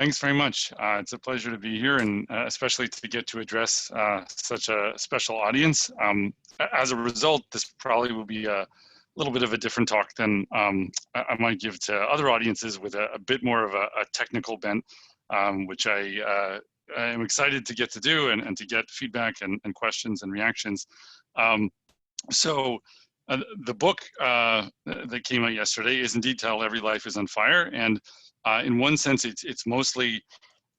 Thanks very much. It's a pleasure to be here, and especially to get to address such a special audience. As a result, this probably will be a little bit of a different talk than I might give to other audiences with a bit more of a technical bent, which I am excited to get to do and to get feedback and questions and reactions. The book that came out yesterday is indeed titled Every Life is on Fire, and in one sense, it's mostly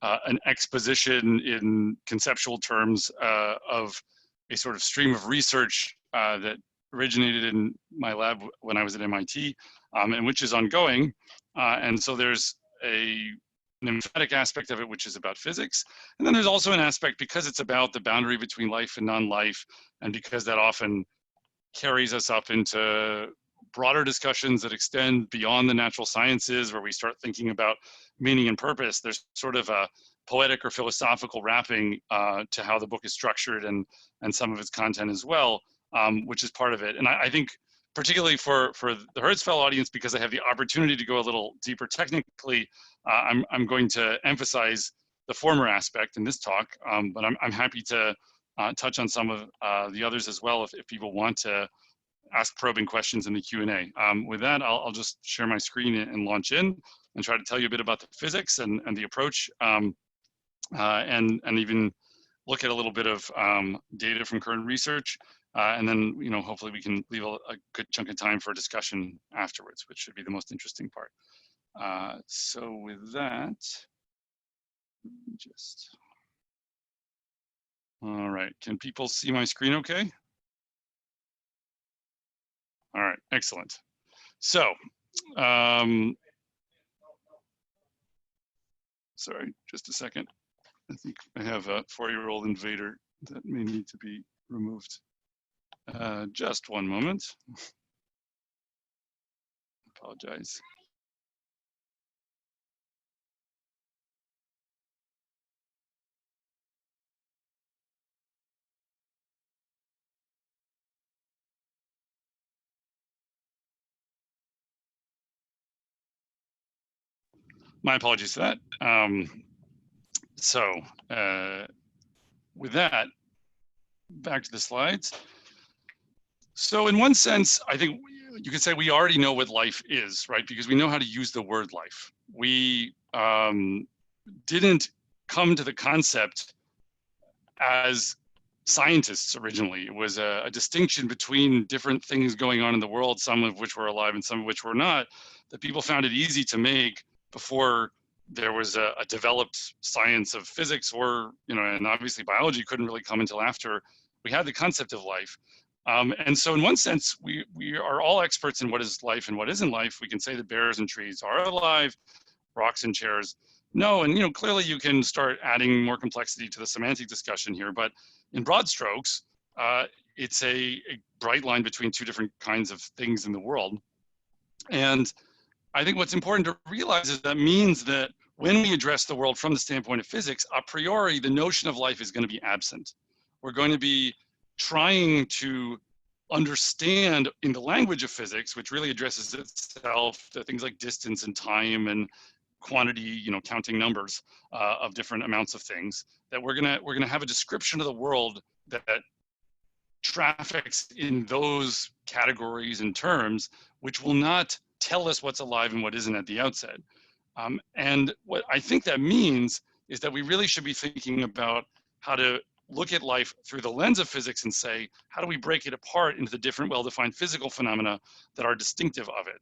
an exposition in conceptual terms of a sort of stream of research that originated in my lab when I was at MIT, and which is ongoing. And so there's an emphatic aspect of it, which is about physics. And then there's also an aspect, because it's about the boundary between life and non-life, and because that often carries us up into broader discussions that extend beyond the natural sciences, where we start thinking about meaning and purpose. There's sort of a poetic or philosophical wrapping to how the book is structured and some of its content as well, which is part of it. And I think particularly for the Hertz Fellow audience, because I have the opportunity to go a little deeper technically, I'm going to emphasize the former aspect in this talk, but I'm happy to touch on some of the others as well if people want to ask probing questions in the Q&A. With that, I'll just share my screen and launch in and try to tell you a bit about the physics and the approach, and even look at a little bit of data from current research. And then, hopefully we can leave a good chunk of time for discussion afterwards, which should be the most interesting part. So with that, all right, can people see my screen okay? All right, excellent. So, sorry, just a second. I think I have a 4-year-old invader that may need to be removed. Just one moment. Apologize. My apologies for that. With that, back to the slides. So in one sense, I think you could say we already know what life is, right? Because we know how to use the word life. We didn't come to the concept as scientists originally. It was a distinction between different things going on in the world, some of which were alive and some of which were not, that people found it easy to make before there was a developed science of physics, or, and obviously biology couldn't really come until after we had the concept of life. And so in one sense, we are all experts in what is life and what isn't life. We can say that bears and trees are alive, rocks and chairs no, and clearly you can start adding more complexity to the semantic discussion here, but in broad strokes, it's a bright line between two different kinds of things in the world. And I think what's important to realize is that means that when we address the world from the standpoint of physics, a priori, the notion of life is going to be absent. We're going to be trying to understand in the language of physics, which really addresses itself to things like distance and time and quantity, counting numbers of different amounts of things, that we're gonna have a description of the world that traffics in those categories and terms, which will not tell us what's alive and what isn't at the outset. And what I think that means is that we really should be thinking about how to look at life through the lens of physics and say, how do we break it apart into the different well-defined physical phenomena that are distinctive of it?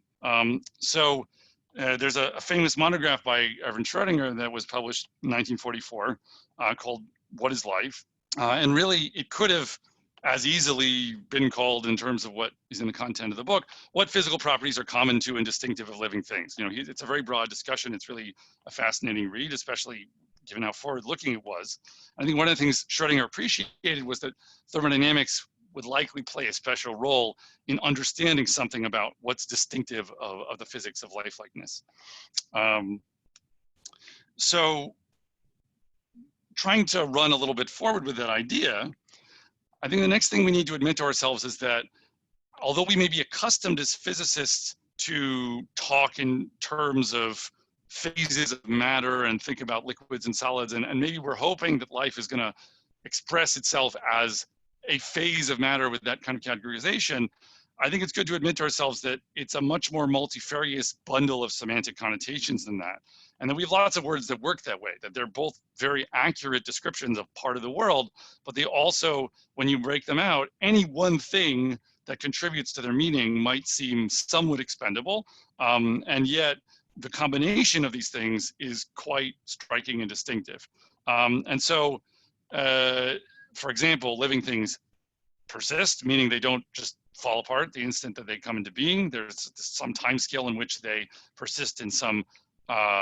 There's a famous monograph by Erwin Schrödinger that was published in 1944 called What is Life? And really, it could have as easily been called, in terms of what is in the content of the book, what physical properties are common to and distinctive of living things. It's a very broad discussion. It's really a fascinating read, especially given how forward-looking it was. I think one of the things Schrödinger appreciated was that thermodynamics would likely play a special role in understanding something about what's distinctive of the physics of lifelikeness. So trying to run a little bit forward with that idea, I think the next thing we need to admit to ourselves is that although we may be accustomed as physicists to talk in terms of phases of matter and think about liquids and solids, and maybe we're hoping that life is going to express itself as a phase of matter with that kind of categorization, I think it's good to admit to ourselves that it's a much more multifarious bundle of semantic connotations than that. And that we have lots of words that work that way, that they're both very accurate descriptions of part of the world, but they also, when you break them out, any one thing that contributes to their meaning might seem somewhat expendable, and yet the combination of these things is quite striking and distinctive. And so, for example, living things persist, meaning they don't just fall apart the instant that they come into being. There's some time scale in which they persist in some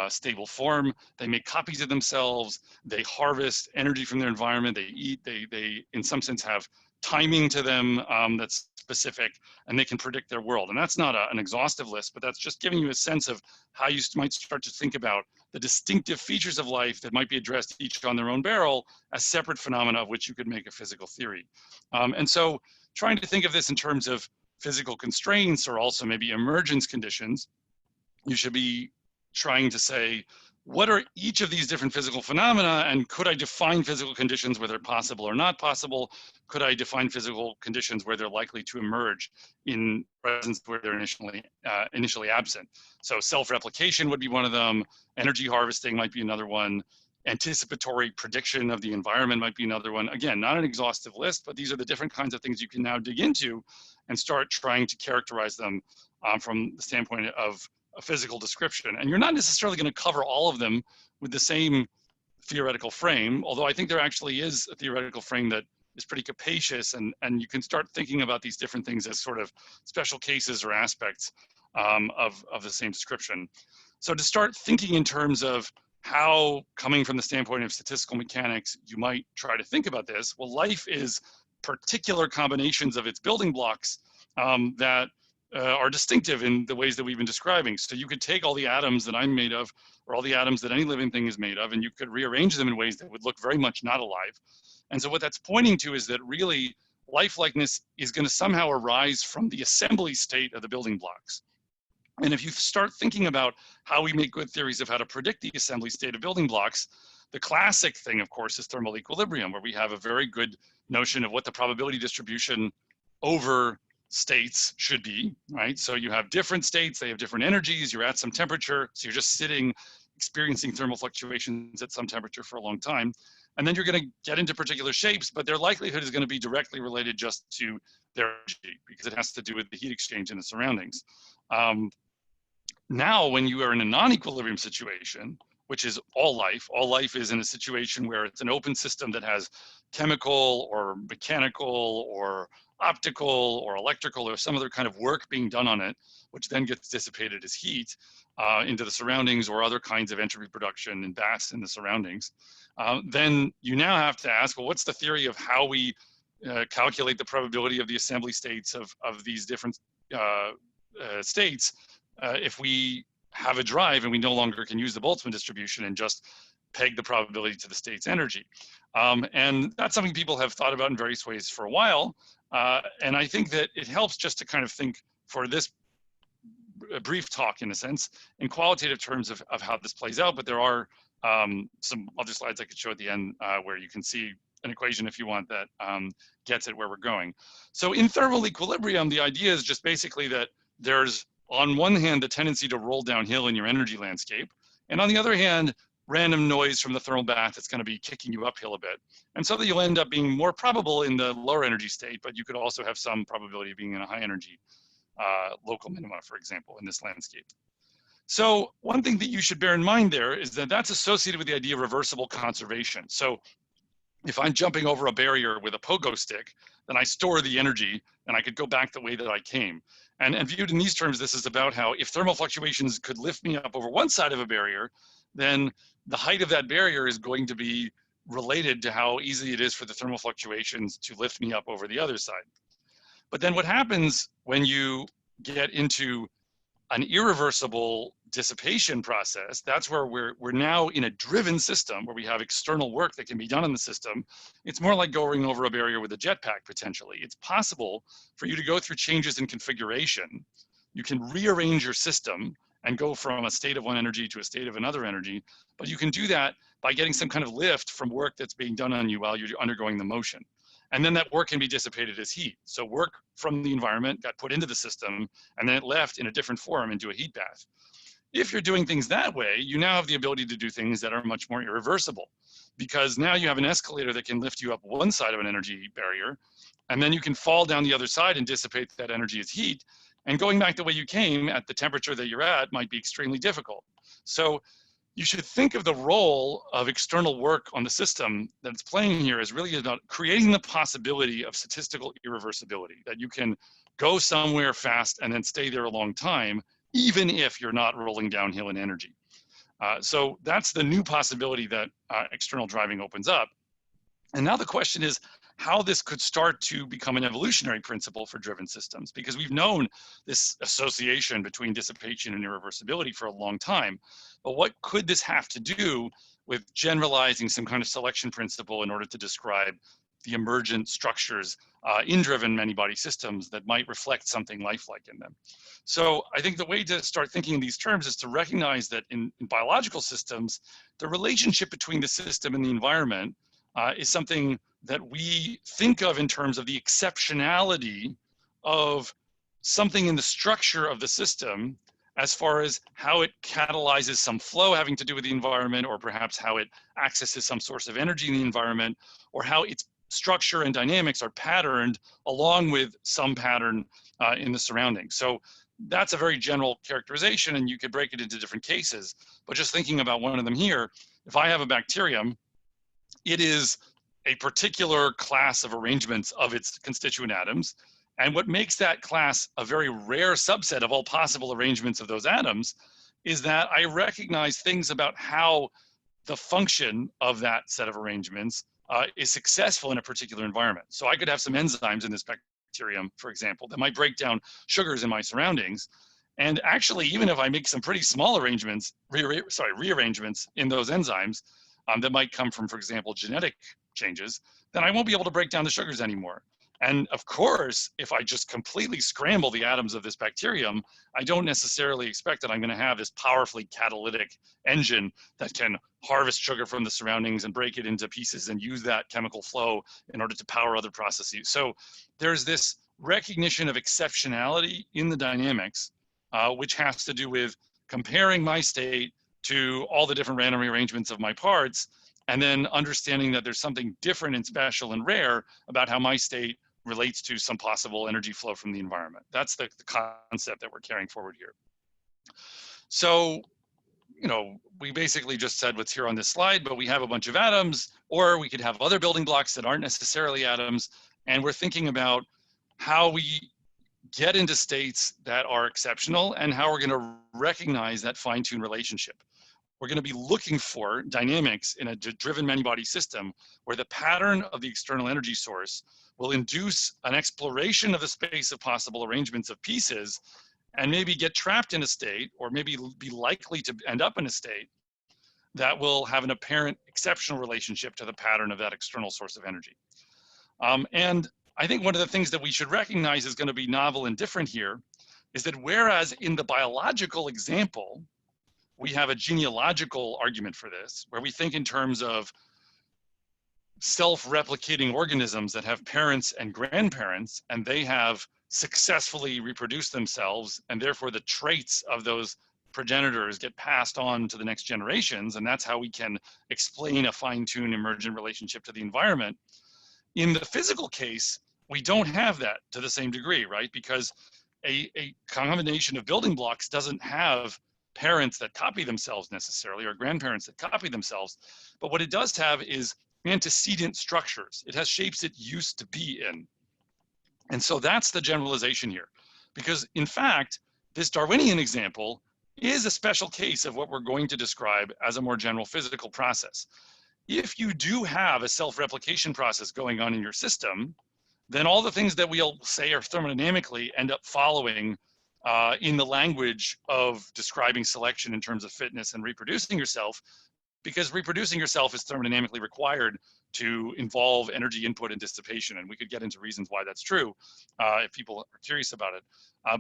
stable form. They make copies of themselves. They harvest energy from their environment. They eat. They in some sense have timing to them that's specific, and they can predict their world. And that's not an exhaustive list, but that's just giving you a sense of how you might start to think about the distinctive features of life that might be addressed each on their own barrel as separate phenomena of which you could make a physical theory. And so trying to think of this in terms of physical constraints or also maybe emergence conditions, you should be trying to say, what are each of these different physical phenomena, and could I define physical conditions where they're possible or not possible? Could I define physical conditions where they're likely to emerge in presence where they're initially absent? So self-replication would be one of them. Energy harvesting might be another one. Anticipatory prediction of the environment might be another one. Again, not an exhaustive list, but these are the different kinds of things you can now dig into and start trying to characterize them from the standpoint of a physical description. And you're not necessarily going to cover all of them with the same theoretical frame, although I think there actually is a theoretical frame that is pretty capacious, and you can start thinking about these different things as sort of special cases or aspects of the same description. So to start thinking in terms of how, coming from the standpoint of statistical mechanics, you might try to think about this, well, life is particular combinations of its building blocks that are distinctive in the ways that we've been describing. So you could take all the atoms that I'm made of, or all the atoms that any living thing is made of, and you could rearrange them in ways that would look very much not alive. And so what that's pointing to is that really lifelikeness is going to somehow arise from the assembly state of the building blocks. And if you start thinking about how we make good theories of how to predict the assembly state of building blocks, the classic thing, of course, is thermal equilibrium, where we have a very good notion of what the probability distribution over states should be, right? So you have different states, they have different energies, you're at some temperature, so you're just sitting, experiencing thermal fluctuations at some temperature for a long time. And then you're going to get into particular shapes, but their likelihood is going to be directly related just to their energy, because it has to do with the heat exchange in the surroundings. Now, when you are in a non-equilibrium situation, which is all life is in a situation where it's an open system that has chemical or mechanical or optical or electrical or some other kind of work being done on it, which then gets dissipated as heat into the surroundings or other kinds of entropy production and baths in the surroundings. Then you now have to ask, well, what's the theory of how we calculate the probability of the assembly states of these different states if we have a drive and we no longer can use the Boltzmann distribution and just peg the probability to the state's energy. And that's something people have thought about in various ways for a while. And I think that it helps just to kind of think for this brief talk, in a sense, in qualitative terms of how this plays out. But there are some other slides I could show at the end where you can see an equation, if you want, that gets at where we're going. So in thermal equilibrium, the idea is just basically that there's, on one hand, the tendency to roll downhill in your energy landscape, and on the other hand, random noise from the thermal bath that's going to be kicking you uphill a bit. And so that you'll end up being more probable in the lower energy state, but you could also have some probability of being in a high energy local minima, for example, in this landscape. So one thing that you should bear in mind there is that that's associated with the idea of reversible conservation. So if I'm jumping over a barrier with a pogo stick, then I store the energy and I could go back the way that I came. And viewed in these terms, this is about how if thermal fluctuations could lift me up over one side of a barrier, then the height of that barrier is going to be related to how easy it is for the thermal fluctuations to lift me up over the other side. But then what happens when you get into an irreversible dissipation process, that's where we're now in a driven system where we have external work that can be done in the system. It's more like going over a barrier with a jetpack, potentially. It's possible for you to go through changes in configuration. You can rearrange your system and go from a state of one energy to a state of another energy. But you can do that by getting some kind of lift from work that's being done on you while you're undergoing the motion. And then that work can be dissipated as heat. So work from the environment got put into the system, and then it left in a different form into a heat bath. If you're doing things that way, you now have the ability to do things that are much more irreversible, because now you have an escalator that can lift you up one side of an energy barrier, and then you can fall down the other side and dissipate that energy as heat. And going back the way you came at the temperature that you're at might be extremely difficult. So you should think of the role of external work on the system that it's playing here as really about creating the possibility of statistical irreversibility, that you can go somewhere fast and then stay there a long time, even if you're not rolling downhill in energy. So that's the new possibility that external driving opens up. And now the question is how this could start to become an evolutionary principle for driven systems, because we've known this association between dissipation and irreversibility for a long time. But what could this have to do with generalizing some kind of selection principle in order to describe the emergent structures in driven many-body systems that might reflect something lifelike in them? So I think the way to start thinking in these terms is to recognize that in biological systems, the relationship between the system and the environment is something that we think of in terms of the exceptionality of something in the structure of the system, as far as how it catalyzes some flow having to do with the environment, or perhaps how it accesses some source of energy in the environment, or how its structure and dynamics are patterned along with some pattern in the surroundings. So that's a very general characterization, and you could break it into different cases. But just thinking about one of them here, if I have a bacterium, it is a particular class of arrangements of its constituent atoms. And what makes that class a very rare subset of all possible arrangements of those atoms is that I recognize things about how the function of that set of arrangements is successful in a particular environment. So I could have some enzymes in this bacterium, for example, that might break down sugars in my surroundings. And actually, even if I make some pretty small arrangements, rearrangements in those enzymes that might come from, for example, genetic changes, then I won't be able to break down the sugars anymore. And of course, if I just completely scramble the atoms of this bacterium, I don't necessarily expect that I'm going to have this powerfully catalytic engine that can harvest sugar from the surroundings and break it into pieces and use that chemical flow in order to power other processes. So there's this recognition of exceptionality in the dynamics, which has to do with comparing my state to all the different random rearrangements of my parts, and then understanding that there's something different and special and rare about how my state relates to some possible energy flow from the environment. That's the concept that we're carrying forward here. So, you know, we basically just said what's here on this slide, but we have a bunch of atoms, or we could have other building blocks that aren't necessarily atoms, and we're thinking about how we get into states that are exceptional and how we're going to recognize that fine-tuned relationship. We're going to be looking for dynamics in a driven many-body system where the pattern of the external energy source will induce an exploration of the space of possible arrangements of pieces, and maybe get trapped in a state, or maybe be likely to end up in a state that will have an apparent exceptional relationship to the pattern of that external source of energy. And I think one of the things that we should recognize is going to be novel and different here is that whereas in the biological example, we have a genealogical argument for this, where we think in terms of self-replicating organisms that have parents and grandparents, and they have successfully reproduced themselves, and therefore the traits of those progenitors get passed on to the next generations, and that's how we can explain a fine-tuned emergent relationship to the environment. In the physical case, we don't have that to the same degree, right? Because a combination of building blocks doesn't have parents that copy themselves necessarily, or grandparents that copy themselves. But what it does have is antecedent structures. It has shapes it used to be in. And so that's the generalization here. Because in fact, this Darwinian example is a special case of what we're going to describe as a more general physical process. If you do have a self-replication process going on in your system, then all the things that we'll say are thermodynamically end up following in the language of describing selection in terms of fitness and reproducing yourself, because reproducing yourself is thermodynamically required to involve energy input and dissipation. And we could get into reasons why that's true if people are curious about it.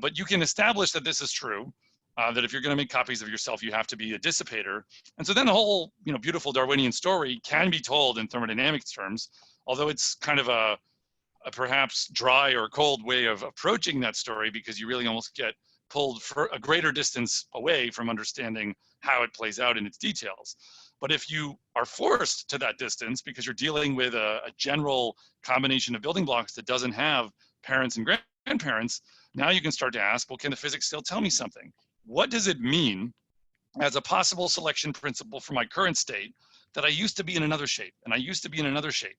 But you can establish that this is true. that if you're going to make copies of yourself, you have to be a dissipator. And so then the whole, beautiful Darwinian story can be told in thermodynamics terms, although it's kind of a perhaps dry or cold way of approaching that story, because you really almost get pulled for a greater distance away from understanding how it plays out in its details. But if you are forced to that distance because you're dealing with a general combination of building blocks that doesn't have parents and grandparents, now you can start to ask, well, can the physics still tell me something? What does it mean as a possible selection principle for my current state that I used to be in another shape and I used to be in another shape?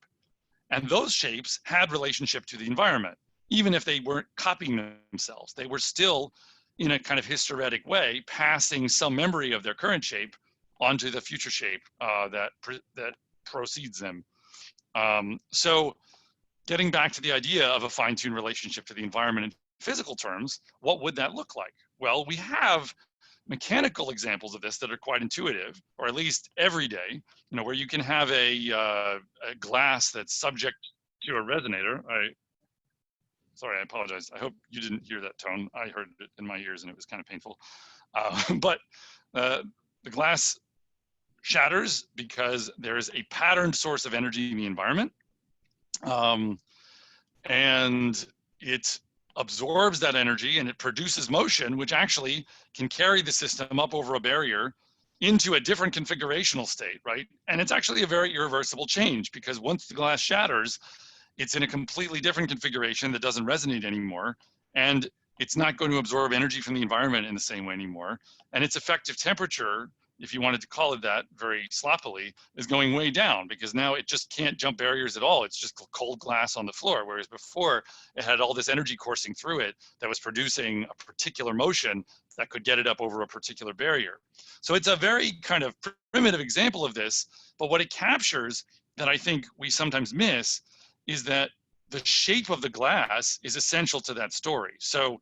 And those shapes had relationship to the environment, even if they weren't copying themselves. They were still, in a kind of hysteretic way, passing some memory of their current shape onto the future shape that precedes them. So getting back to the idea of a fine-tuned relationship to the environment in physical terms, what would that look like? Well, we have mechanical examples of this that are quite intuitive, or at least everyday, where you can have a glass that's subject to a resonator. Sorry, I apologize. I hope you didn't hear that tone. I heard it in my ears and it was kind of painful. But the glass shatters because there is a patterned source of energy in the environment. And it absorbs that energy and it produces motion, which actually can carry the system up over a barrier into a different configurational state, right? And it's actually a very irreversible change, because once the glass shatters, it's in a completely different configuration that doesn't resonate anymore. And it's not going to absorb energy from the environment in the same way anymore. And its effective temperature, if you wanted to call it that very sloppily, is going way down, because now it just can't jump barriers at all. It's just cold glass on the floor. Whereas before it had all this energy coursing through it that was producing a particular motion that could get it up over a particular barrier. So it's a very kind of primitive example of this, but what it captures that I think we sometimes miss is that the shape of the glass is essential to that story. So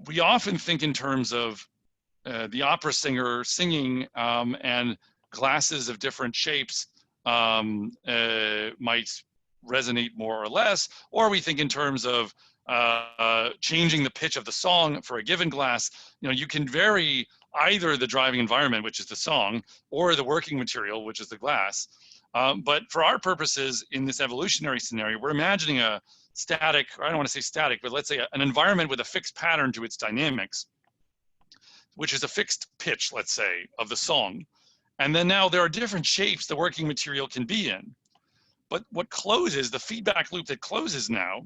we often think in terms of the opera singer singing, and glasses of different shapes might resonate more or less, or we think in terms of changing the pitch of the song for a given glass. You can vary either the driving environment, which is the song, or the working material, which is the glass. But for our purposes in this evolutionary scenario, we're imagining a static, or I don't want to say static, but let's say an environment with a fixed pattern to its dynamics, which is a fixed pitch, let's say, of the song. And then now there are different shapes the working material can be in. But what closes, the feedback loop that closes now,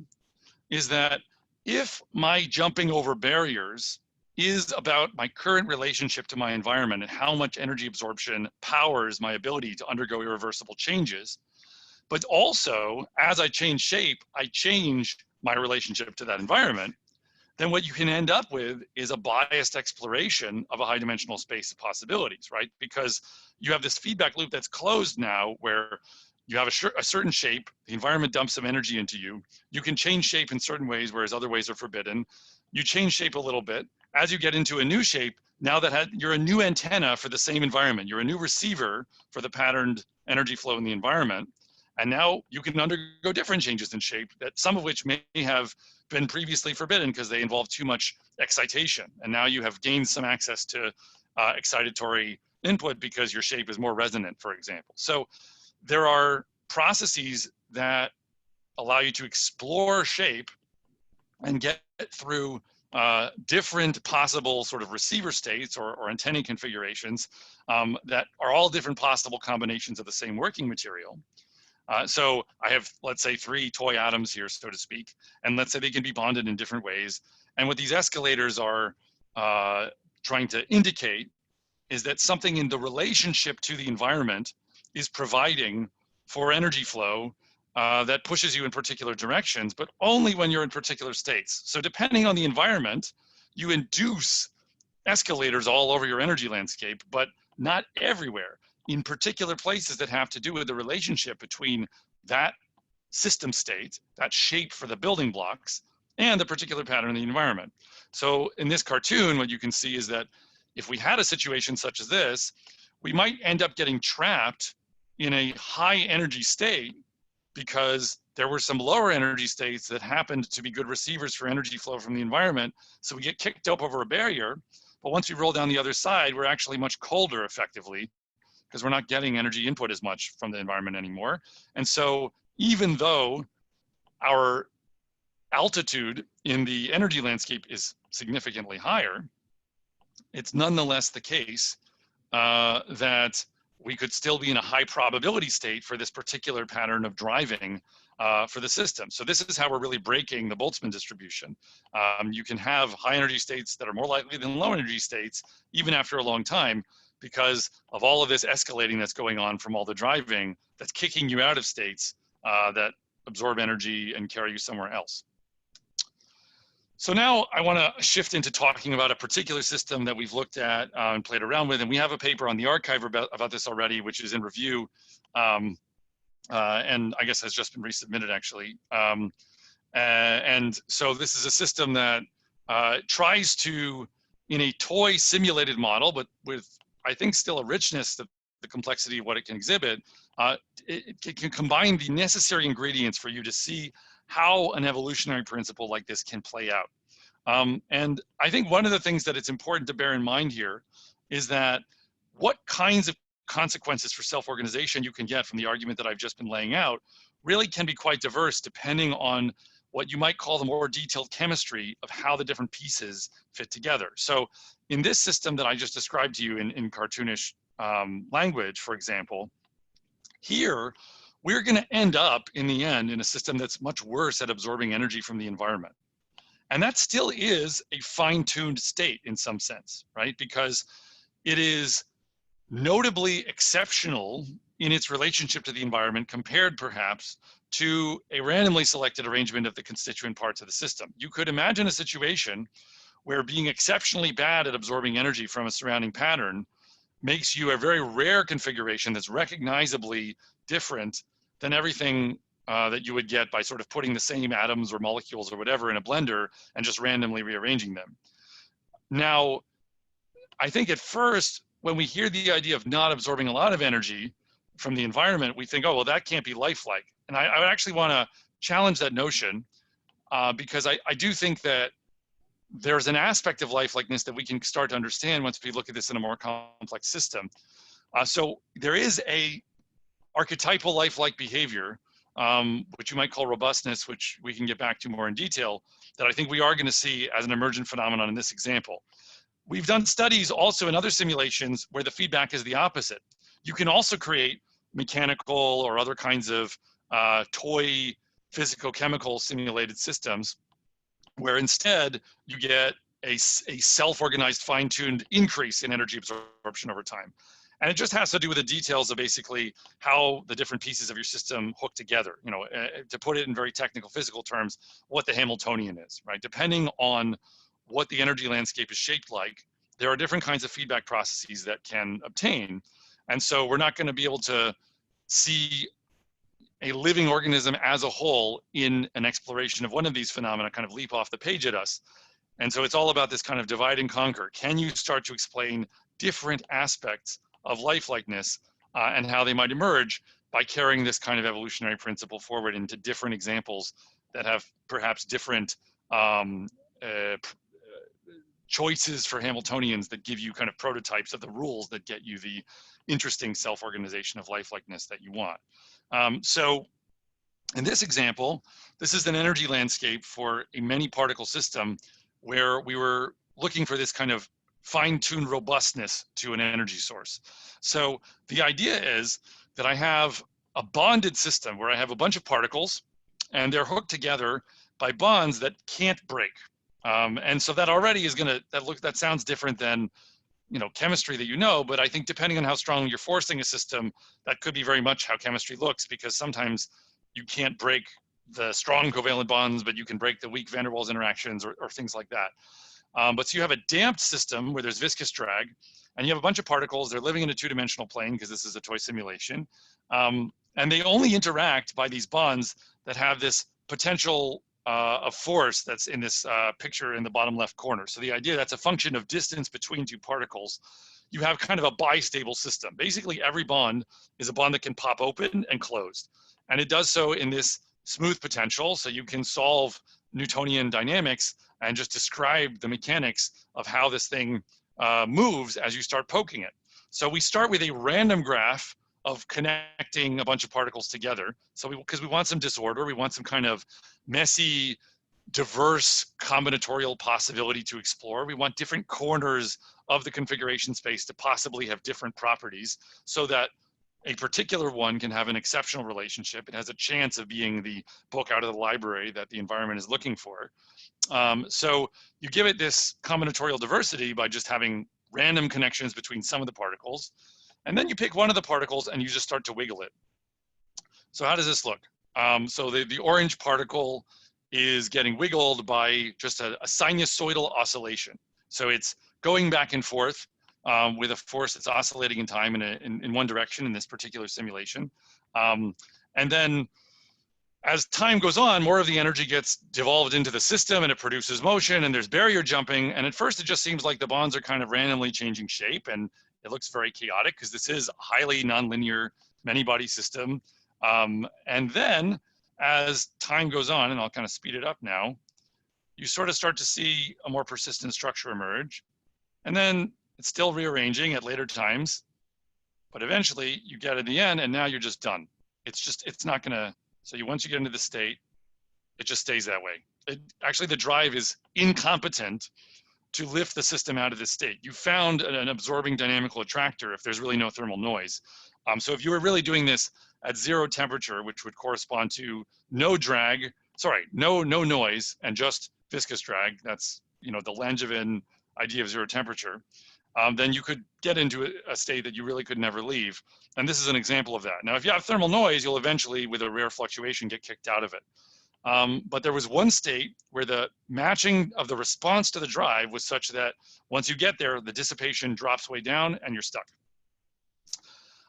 is that if my jumping over barriers is about my current relationship to my environment and how much energy absorption powers my ability to undergo irreversible changes, but also as I change shape, I change my relationship to that environment, then what you can end up with is a biased exploration of a high dimensional space of possibilities, right? Because you have this feedback loop that's closed now, where you have a certain shape, the environment dumps some energy into you. You can change shape in certain ways, whereas other ways are forbidden. You change shape a little bit. As you get into a new shape, now that you're a new antenna for the same environment, you're a new receiver for the patterned energy flow in the environment. And now you can undergo different changes in shape, that some of which may have been previously forbidden because they involve too much excitation. And now you have gained some access to excitatory input because your shape is more resonant, for example. So there are processes that allow you to explore shape and get through different possible sort of receiver states or antennae configurations that are all different possible combinations of the same working material. So I have, let's say, 3 toy atoms here, so to speak, and let's say they can be bonded in different ways. And what these escalators are trying to indicate is that something in the relationship to the environment is providing for energy flow that pushes you in particular directions, but only when you're in particular states. So depending on the environment, you induce escalators all over your energy landscape, but not everywhere. In particular places that have to do with the relationship between that system state, that shape for the building blocks, and the particular pattern in the environment. So in this cartoon, what you can see is that if we had a situation such as this, we might end up getting trapped in a high energy state because there were some lower energy states that happened to be good receivers for energy flow from the environment. So we get kicked up over a barrier. But once we roll down the other side, we're actually much colder effectively, because we're not getting energy input as much from the environment anymore. And so even though our altitude in the energy landscape is significantly higher, it's nonetheless the case that we could still be in a high probability state for this particular pattern of driving for the system. So this is how we're really breaking the Boltzmann distribution. You can have high energy states that are more likely than low energy states, even after a long time, because of all of this escalating that's going on from all the driving that's kicking you out of states that absorb energy and carry you somewhere else. So now I want to shift into talking about a particular system that we've looked at and played around with. And we have a paper on the archive about this already, which is in review. And I guess has just been resubmitted actually. And so this is a system that tries to, in a toy simulated model, but with, I think, still a richness, the complexity of what it can exhibit, it can combine the necessary ingredients for you to see how an evolutionary principle like this can play out. And I think one of the things that it's important to bear in mind here is that what kinds of consequences for self-organization you can get from the argument that I've just been laying out really can be quite diverse depending on what you might call the more detailed chemistry of how the different pieces fit together. So in this system that I just described to you in cartoonish language, for example, here, we're going to end up in the end in a system that's much worse at absorbing energy from the environment. And that still is a fine-tuned state in some sense, right? Because it is notably exceptional in its relationship to the environment compared perhaps to a randomly selected arrangement of the constituent parts of the system. You could imagine a situation where being exceptionally bad at absorbing energy from a surrounding pattern makes you a very rare configuration that's recognizably different than everything that you would get by sort of putting the same atoms or molecules or whatever in a blender and just randomly rearranging them. Now, I think at first, when we hear the idea of not absorbing a lot of energy from the environment, we think, oh, well, that can't be lifelike. And I would actually want to challenge that notion because I do think that there's an aspect of lifelikeness that we can start to understand once we look at this in a more complex system. So there is a archetypal lifelike behavior, which you might call robustness, which we can get back to more in detail, that I think we are going to see as an emergent phenomenon in this example. We've done studies also in other simulations where the feedback is the opposite. You can also create mechanical or other kinds of toy physicochemical simulated systems where instead you get a self-organized, fine-tuned increase in energy absorption over time. And it just has to do with the details of basically how the different pieces of your system hook together. You know, to put it in very technical physical terms, what the Hamiltonian is, right? Depending on what the energy landscape is shaped like, there are different kinds of feedback processes that can obtain. And so we're not going to be able to see a living organism as a whole in an exploration of one of these phenomena kind of leap off the page at us. And so it's all about this kind of divide and conquer. Can you start to explain different aspects of lifelikeness and how they might emerge by carrying this kind of evolutionary principle forward into different examples that have perhaps different choices for Hamiltonians that give you kind of prototypes of the rules that get you the interesting self-organization of lifelikeness that you want. So in this example, this is an energy landscape for a many particle system where we were looking for this kind of fine-tuned robustness to an energy source. So the idea is that I have a bonded system where I have a bunch of particles and they're hooked together by bonds that can't break. And so that already is gonna, that sounds different than, you know, chemistry that you know, but I think depending on how strongly you're forcing a system, that could be very much how chemistry looks, because sometimes you can't break the strong covalent bonds, but you can break the weak van der Waals interactions or things like that. But so you have a damped system where there's viscous drag, and you have a bunch of particles, they're living in a two-dimensional plane because this is a toy simulation. And they only interact by these bonds that have this potential of force that's in this picture in the bottom left corner. So the idea that's a function of distance between two particles. You have kind of a bistable system. Basically every bond is a bond that can pop open and closed. And it does so in this smooth potential. So you can solve Newtonian dynamics and just describe the mechanics of how this thing moves as you start poking it. So we start with a random graph of connecting a bunch of particles together. So because we want some disorder, we want some kind of messy, diverse combinatorial possibility to explore. We want different corners of the configuration space to possibly have different properties so that a particular one can have an exceptional relationship. It has a chance of being the book out of the library that the environment is looking for. So you give it this combinatorial diversity by just having random connections between some of the particles. And then you pick one of the particles and you just start to wiggle it. So how does this look? So the orange particle is getting wiggled by just a sinusoidal oscillation. So it's going back and forth with a force that's oscillating in time in one direction in this particular simulation. And then as time goes on, more of the energy gets devolved into the system and it produces motion and there's barrier jumping. And at first it just seems like the bonds are kind of randomly changing shape and it looks very chaotic because this is a highly nonlinear many body system. And then as time goes on, and I'll kind of speed it up now, you sort of start to see a more persistent structure emerge. And then it's still rearranging at later times, but eventually you get in the end and now you're just done. It's not gonna, so once you get into the state, it just stays that way. Actually, the drive is incompetent to lift the system out of this state. You found an absorbing dynamical attractor if there's really no thermal noise. So if you were really doing this at 0 temperature, which would correspond to no drag, no noise and just viscous drag, that's the Langevin idea of 0 temperature, then you could get into a state that you really could never leave. And this is an example of that. Now, if you have thermal noise, you'll eventually, with a rare fluctuation, get kicked out of it. But there was one state where the matching of the response to the drive was such that once you get there, the dissipation drops way down and you're stuck.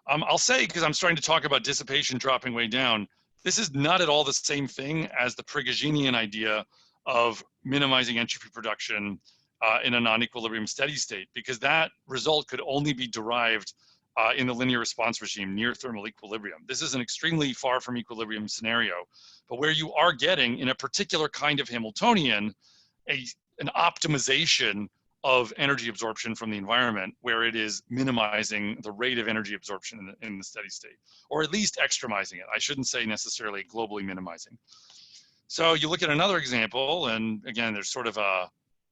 I'll say, because I'm starting to talk about dissipation dropping way down, this is not at all the same thing as the Prigoginian idea of minimizing entropy production in a non-equilibrium steady state, because that result could only be derived in the linear response regime near thermal equilibrium. This is an extremely far from equilibrium scenario, but where you are getting, in a particular kind of Hamiltonian, an optimization of energy absorption from the environment, where it is minimizing the rate of energy absorption in the steady state, or at least extremizing it. I shouldn't say necessarily globally minimizing. So you look at another example, and again, there's sort of a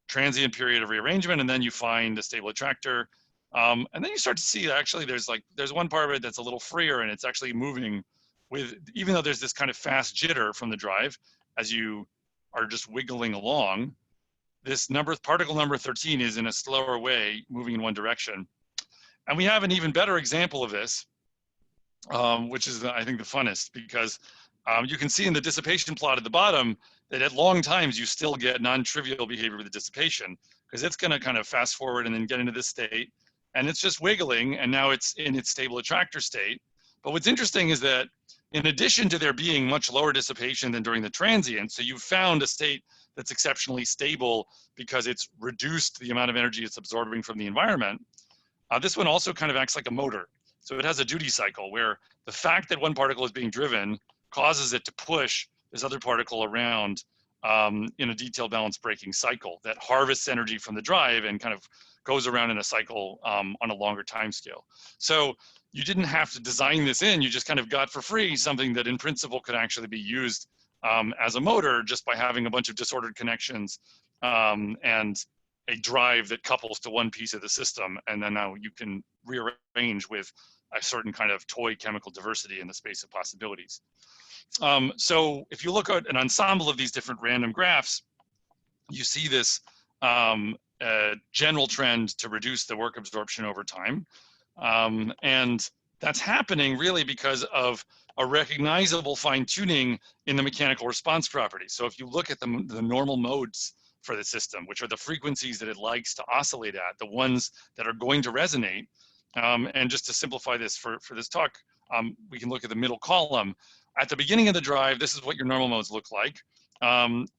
transient period of rearrangement, and then you find a stable attractor. And then you start to see that actually there's one part of it that's a little freer, and it's actually moving with, even though there's this kind of fast jitter from the drive, as you are just wiggling along, this particle number 13 is in a slower way moving in one direction. And we have an even better example of this, which is, I think, the funnest, because you can see in the dissipation plot at the bottom that at long times you still get non-trivial behavior with the dissipation, because it's going to kind of fast forward and then get into this state, and it's just wiggling, and now it's in its stable attractor state. But what's interesting is that in addition to there being much lower dissipation than during the transient, so you've found a state that's exceptionally stable because it's reduced the amount of energy it's absorbing from the environment, this one also kind of acts like a motor. So it has a duty cycle where the fact that one particle is being driven causes it to push this other particle around in a detail balance breaking cycle that harvests energy from the drive and kind of goes around in a cycle on a longer time scale. So you didn't have to design this in, you just kind of got for free something that in principle could actually be used as a motor just by having a bunch of disordered connections and a drive that couples to one piece of the system. And then now you can rearrange with a certain kind of toy chemical diversity in the space of possibilities. So if you look at an ensemble of these different random graphs, you see this general trend to reduce the work absorption over time. And that's happening really because of a recognizable fine-tuning in the mechanical response properties. So if you look at the normal modes for the system, which are the frequencies that it likes to oscillate at, the ones that are going to resonate, and just to simplify this for this talk, we can look at the middle column. At the beginning of the drive, this is what your normal modes look like,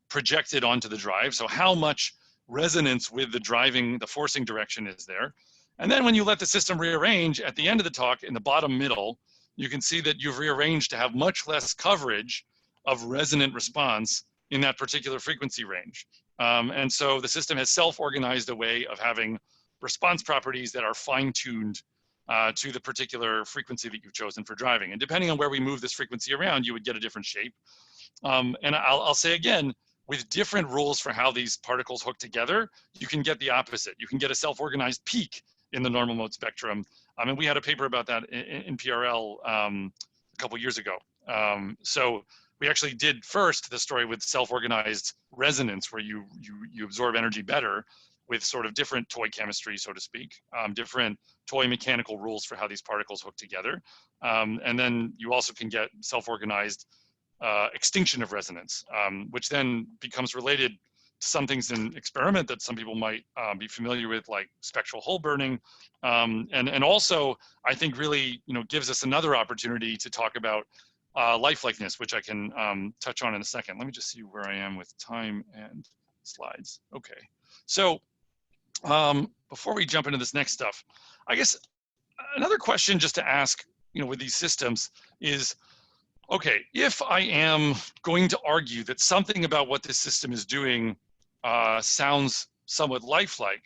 projected onto the drive. So how much resonance with the forcing direction is there. And then when you let the system rearrange at the end of the talk in the bottom middle, you can see that you've rearranged to have much less coverage of resonant response in that particular frequency range. And so the system has self-organized a way of having response properties that are fine-tuned to the particular frequency that you've chosen for driving. And depending on where we move this frequency around, you would get a different shape. And I'll say again, with different rules for how these particles hook together, you can get the opposite. You can get a self-organized peak in the normal mode spectrum. And we had a paper about that in PRL a couple years ago. So we actually did first the story with self-organized resonance, where you absorb energy better with sort of different toy chemistry, so to speak, different toy mechanical rules for how these particles hook together. And then you also can get self-organized extinction of resonance, which then becomes related to some things in experiment that some people might be familiar with, like spectral hole burning. And also, I think really, gives us another opportunity to talk about lifelikeness, which I can touch on in a second. Let me just see where I am with time and slides. Okay, so before we jump into this next stuff, I guess another question just to ask, with these systems is, okay, if I am going to argue that something about what this system is doing sounds somewhat lifelike,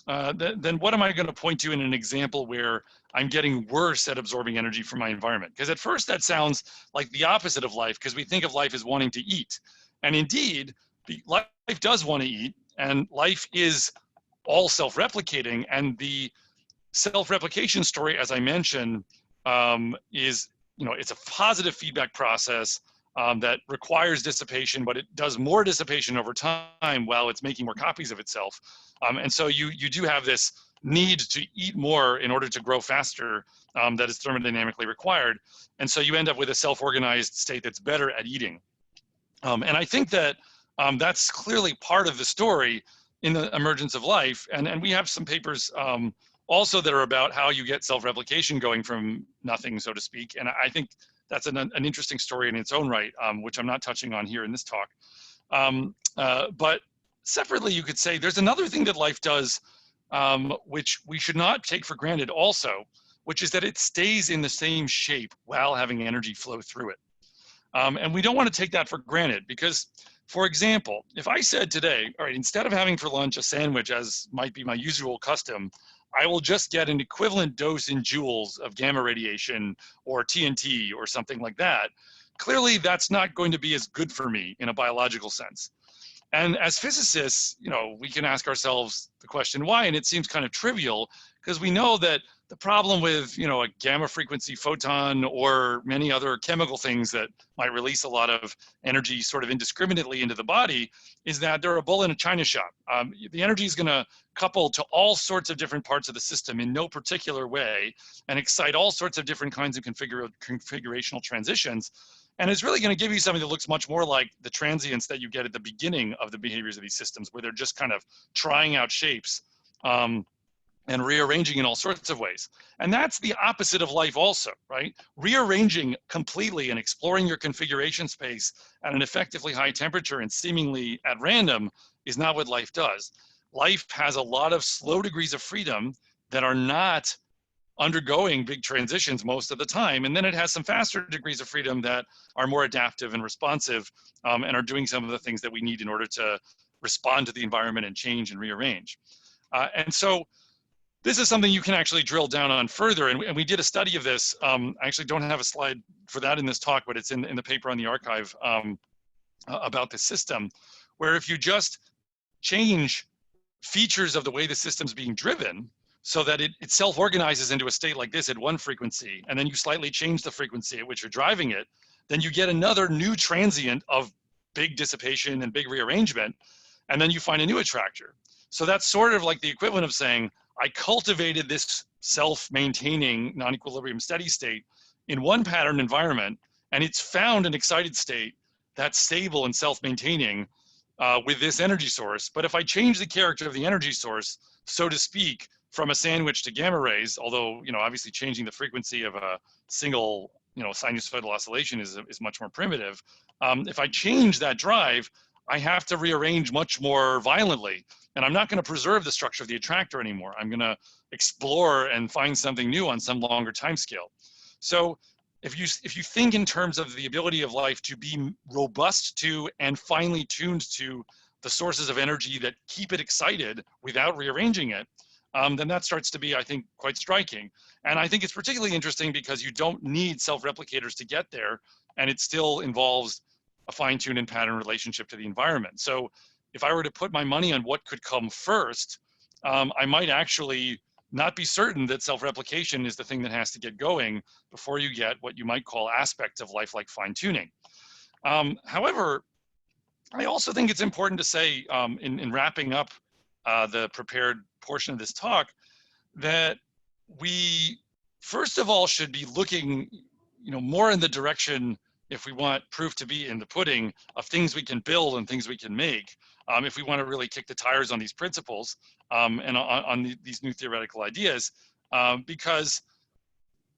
then what am I going to point to in an example where I'm getting worse at absorbing energy from my environment? Because at first that sounds like the opposite of life, because we think of life as wanting to eat. And indeed, life does want to eat, and life is all self-replicating. And the self-replication story, as I mentioned, is, it's a positive feedback process that requires dissipation, but it does more dissipation over time while it's making more copies of itself. And so you do have this need to eat more in order to grow faster that is thermodynamically required. And so you end up with a self-organized state that's better at eating. And I think that that's clearly part of the story in the emergence of life. And we have some papers also that are about how you get self-replication going from nothing, so to speak. And I think that's an interesting story in its own right, which I'm not touching on here in this talk. But separately, you could say there's another thing that life does, which we should not take for granted also, which is that it stays in the same shape while having energy flow through it. And we don't want to take that for granted because, for example, if I said today, all right, instead of having for lunch a sandwich, as might be my usual custom, I will just get an equivalent dose in joules of gamma radiation or TNT or something like that. Clearly, that's not going to be as good for me in a biological sense. And as physicists, we can ask ourselves the question why, and it seems kind of trivial because we know that the problem with, a gamma frequency photon or many other chemical things that might release a lot of energy sort of indiscriminately into the body is that they're a bull in a china shop. The energy is going to couple to all sorts of different parts of the system in no particular way and excite all sorts of different kinds of configurational transitions. And it's really going to give you something that looks much more like the transients that you get at the beginning of the behaviors of these systems, where they're just kind of trying out shapes and rearranging in all sorts of ways. And that's the opposite of life also, right? Rearranging completely and exploring your configuration space at an effectively high temperature and seemingly at random is not what life does. Life has a lot of slow degrees of freedom that are not undergoing big transitions most of the time. And then it has some faster degrees of freedom that are more adaptive and responsive and are doing some of the things that we need in order to respond to the environment and change and rearrange. And so this is something you can actually drill down on further. And we did a study of this. I actually don't have a slide for that in this talk, but it's in the paper on the archive about the system, where if you just change features of the way the system's being driven, so that it self-organizes into a state like this at one frequency, and then you slightly change the frequency at which you're driving it, then you get another new transient of big dissipation and big rearrangement, and then you find a new attractor. So that's sort of like the equivalent of saying, I cultivated this self-maintaining non-equilibrium steady state in one pattern environment, and it's found an excited state that's stable and self-maintaining with this energy source. But if I change the character of the energy source, so to speak, from a sandwich to gamma rays, although, obviously changing the frequency of a single, sinusoidal oscillation is much more primitive. If I change that drive, I have to rearrange much more violently. And I'm not going to preserve the structure of the attractor anymore. I'm going to explore and find something new on some longer time scale. So if you think in terms of the ability of life to be robust to and finely tuned to the sources of energy that keep it excited without rearranging it, then that starts to be, I think, quite striking. And I think it's particularly interesting because you don't need self-replicators to get there, and it still involves a fine-tuned and pattern relationship to the environment. So if I were to put my money on what could come first, I might actually not be certain that self-replication is the thing that has to get going before you get what you might call aspects of life like fine-tuning. However, I also think it's important to say in wrapping up the prepared portion of this talk that we, first of all, should be looking, more in the direction, if we want proof to be in the pudding, of things we can build and things we can make, if we want to really kick the tires on these principles and on these new theoretical ideas, because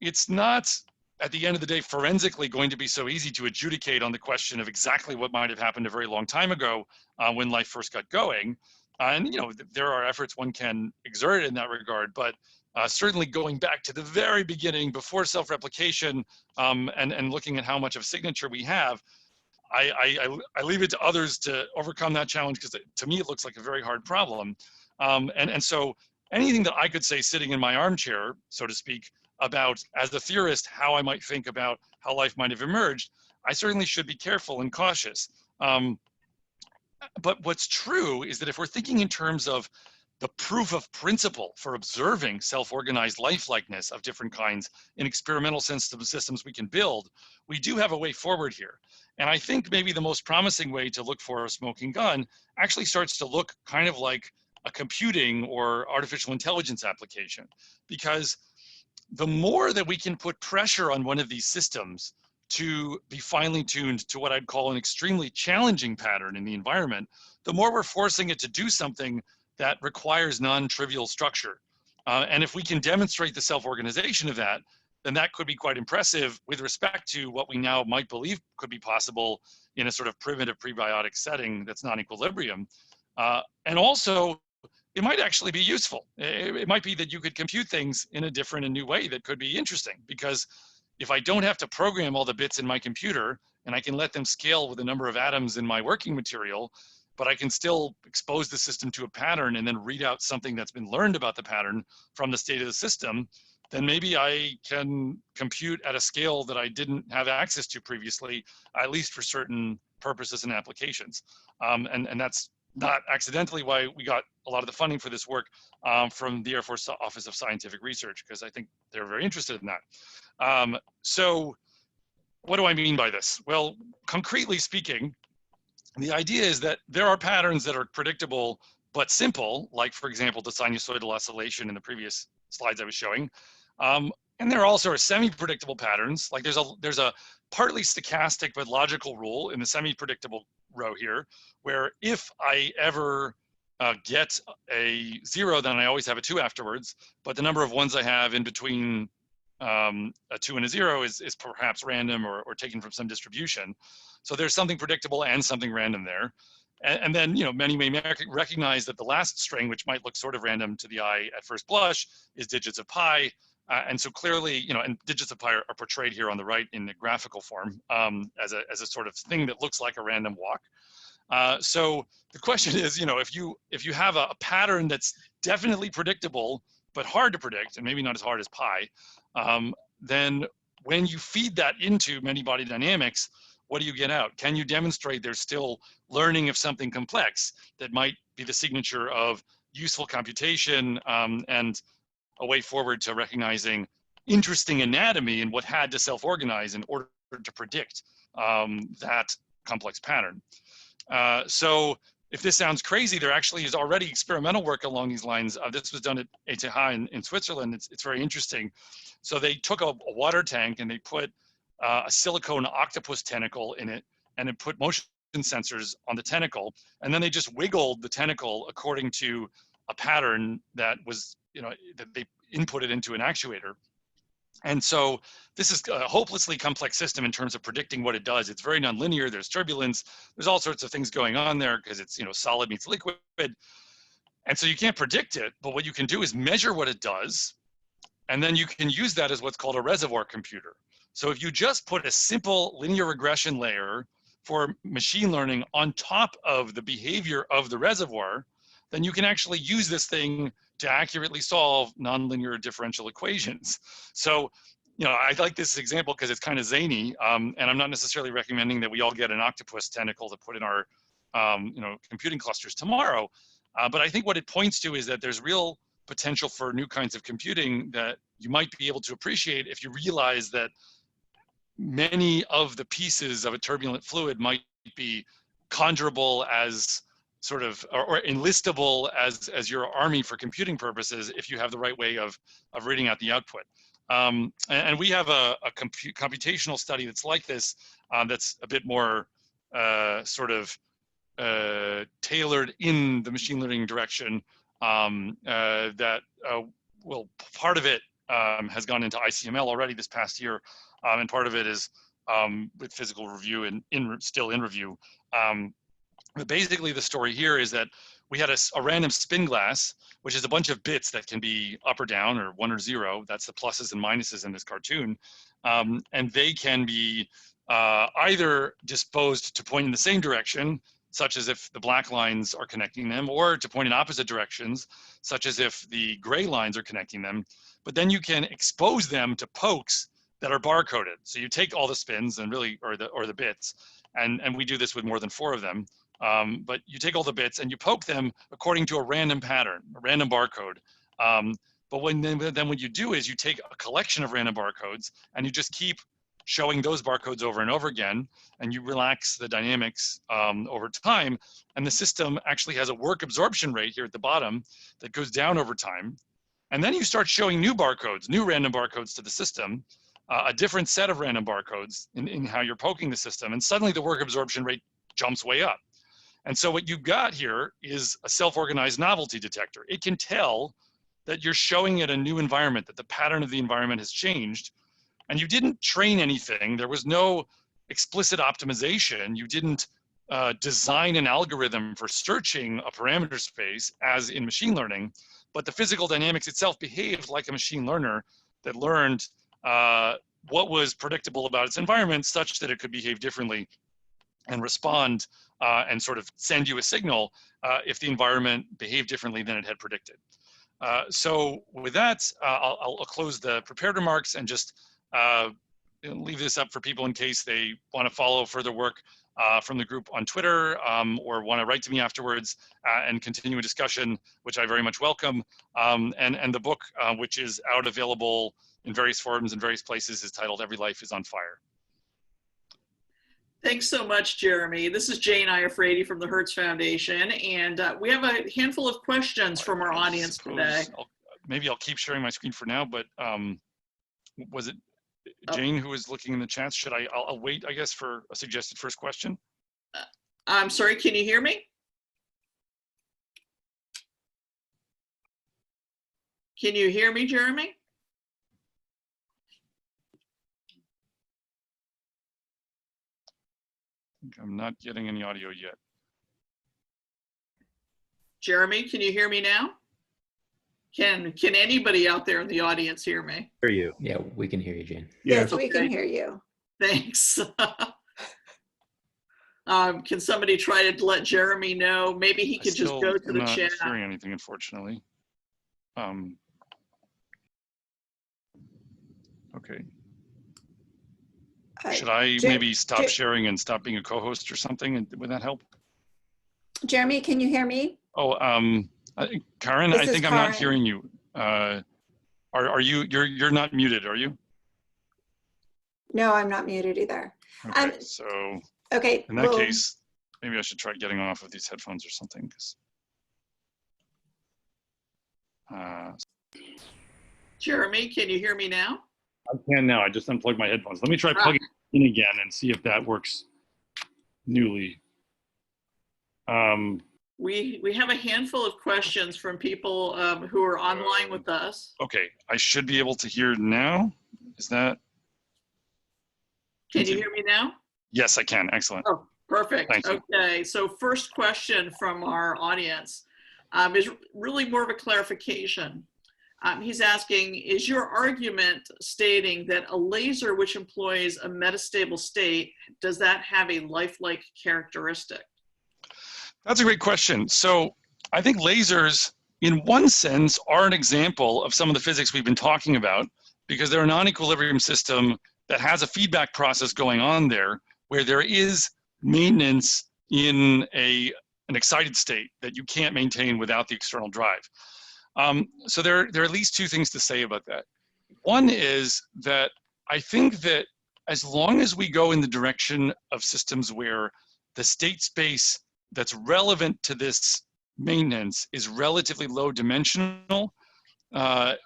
it's not, at the end of the day, forensically going to be so easy to adjudicate on the question of exactly what might have happened a very long time ago when life first got going. And there are efforts one can exert in that regard, but certainly going back to the very beginning, before self-replication, and looking at how much of signature we have, I leave it to others to overcome that challenge, because to me it looks like a very hard problem. And so anything that I could say sitting in my armchair, so to speak, about, as a theorist, how I might think about how life might have emerged, I certainly should be careful and cautious. But what's true is that if we're thinking in terms of the proof of principle for observing self-organized life-likeness of different kinds in experimental systems we can build, we do have a way forward here. And I think maybe the most promising way to look for a smoking gun actually starts to look kind of like a computing or artificial intelligence application, because the more that we can put pressure on one of these systems to be finely tuned to what I'd call an extremely challenging pattern in the environment, the more we're forcing it to do something that requires non-trivial structure. And if we can demonstrate the self-organization of that, then that could be quite impressive with respect to what we now might believe could be possible in a sort of primitive prebiotic setting that's non-equilibrium. And also, it might actually be useful. It might be that you could compute things in a different and new way that could be interesting, because if I don't have to program all the bits in my computer and I can let them scale with the number of atoms in my working material, but I can still expose the system to a pattern and then read out something that's been learned about the pattern from the state of the system, then maybe I can compute at a scale that I didn't have access to previously, at least for certain purposes and applications. And that's not accidentally why we got a lot of the funding for this work from the Air Force Office of Scientific Research, because I think they're very interested in that. So what do I mean by this? Well, concretely speaking, the idea is that there are patterns that are predictable but simple, like, for example, the sinusoidal oscillation in the previous slides I was showing. And there are also semi-predictable patterns, like there's a partly stochastic but logical rule in the semi-predictable row here, where if I ever get a 0, then I always have a 2 afterwards, but the number of ones I have in between a 2 and a 0 is perhaps random or taken from some distribution. So there's something predictable and something random there. And then, many may recognize that the last string, which might look sort of random to the eye at first blush, is digits of pi. And so clearly, and digits of pi are portrayed here on the right in the graphical form as a sort of thing that looks like a random walk. So the question is, if you have a pattern that's definitely predictable, but hard to predict, and maybe not as hard as pi, then when you feed that into many-body dynamics, what do you get out? Can you demonstrate there's still learning of something complex that might be the signature of useful computation and a way forward to recognizing interesting anatomy and what had to self-organize in order to predict that complex pattern? So if this sounds crazy, there actually is already experimental work along these lines. This was done at ETH in Switzerland. It's very interesting. So they took a water tank and they put a silicone octopus tentacle in it, and it put motion sensors on the tentacle, and then they just wiggled the tentacle according to a pattern that was, that they inputted into an actuator. And so this is a hopelessly complex system in terms of predicting what it does. It's very nonlinear. There's turbulence. There's all sorts of things going on there because it's, solid meets liquid. And so you can't predict it, but what you can do is measure what it does. And then you can use that as what's called a reservoir computer. So if you just put a simple linear regression layer for machine learning on top of the behavior of the reservoir, then you can actually use this thing to accurately solve nonlinear differential equations. So, I like this example because it's kind of zany, and I'm not necessarily recommending that we all get an octopus tentacle to put in our, computing clusters tomorrow. But I think what it points to is that there's real potential for new kinds of computing that you might be able to appreciate if you realize that many of the pieces of a turbulent fluid might be conjurable as sort of, or enlistable as your army for computing purposes if you have the right way of reading out the output. And we have a computational study that's like this, that's a bit more tailored in the machine learning direction, that part of it has gone into ICML already this past year, and part of it is with physical review and still in review. But basically the story here is that we had a random spin glass, which is a bunch of bits that can be up or down or 1 or 0. That's the pluses and minuses in this cartoon. And they can be either disposed to point in the same direction, such as if the black lines are connecting them, or to point in opposite directions, such as if the gray lines are connecting them. But then you can expose them to pokes that are barcoded. So you take all the spins and or the bits, and we do this with more than 4 of them. But you take all the bits and you poke them according to a random pattern, a random barcode. But then what you do is you take a collection of random barcodes and you just keep showing those barcodes over and over again, and you relax the dynamics over time. And the system actually has a work absorption rate here at the bottom that goes down over time. And then you start showing new barcodes, new random barcodes to the system, a different set of random barcodes in how you're poking the system. And suddenly the work absorption rate jumps way up. And so what you've got here is a self-organized novelty detector. It can tell that you're showing it a new environment, that the pattern of the environment has changed. And you didn't train anything. There was no explicit optimization. You didn't design an algorithm for searching a parameter space as in machine learning, but the physical dynamics itself behaved like a machine learner that learned what was predictable about its environment such that it could behave differently and respond and sort of send you a signal if the environment behaved differently than it had predicted. So with that, I'll close the prepared remarks and just leave this up for people in case they want to follow further work from the group on Twitter, or want to write to me afterwards and continue a discussion, which I very much welcome. And the book, which is out available in various forums and various places, is titled Every Life is on Fire. Thanks so much, Jeremy. This is Jane Iafredi from the Hertz Foundation, and we have a handful of questions from our audience today. Maybe I'll keep sharing my screen for now, but was it Jane who was looking in the chats? Should I'll wait, I guess, for a suggested first question? I'm sorry, can you hear me? Can you hear me, Jeremy? I'm not getting any audio yet. Jeremy, can you hear me now? Can anybody out there in the audience hear me? Hear you. Yeah, we can hear you, Jane. Yes, Okay. we can hear you. Thanks. Can somebody try to let Jeremy know? Maybe he could just go to the chat. I'm not hearing anything, unfortunately. Okay. Should I maybe stop sharing and stop being a co-host or something? And would that help? Jeremy, can you hear me? Oh, Karen, I think I'm not hearing you. Are you? You're not muted, are you? No, I'm not muted either. Okay, so okay. In that case, maybe I should try getting off of these headphones or something. Jeremy, can you hear me now? I can now. I just unplugged my headphones. Let me try plugging in again and see if that works newly. We have a handful of questions from people who are online with us. Okay, I should be able to hear now. Is that? Can you hear me now? Yes, I can. Excellent. Oh, perfect. Thank you. Okay, so first question from our audience is really more of a clarification. He's asking, is your argument stating that a laser which employs a metastable state, does that have a lifelike characteristic? That's a great question. So I think lasers, in one sense, are an example of some of the physics we've been talking about, because they're a non-equilibrium system that has a feedback process going on there, where there is maintenance in an excited state that you can't maintain without the external drive. So there are at least two things to say about that. One is that I think that as long as we go in the direction of systems where the state space that's relevant to this maintenance is relatively low dimensional,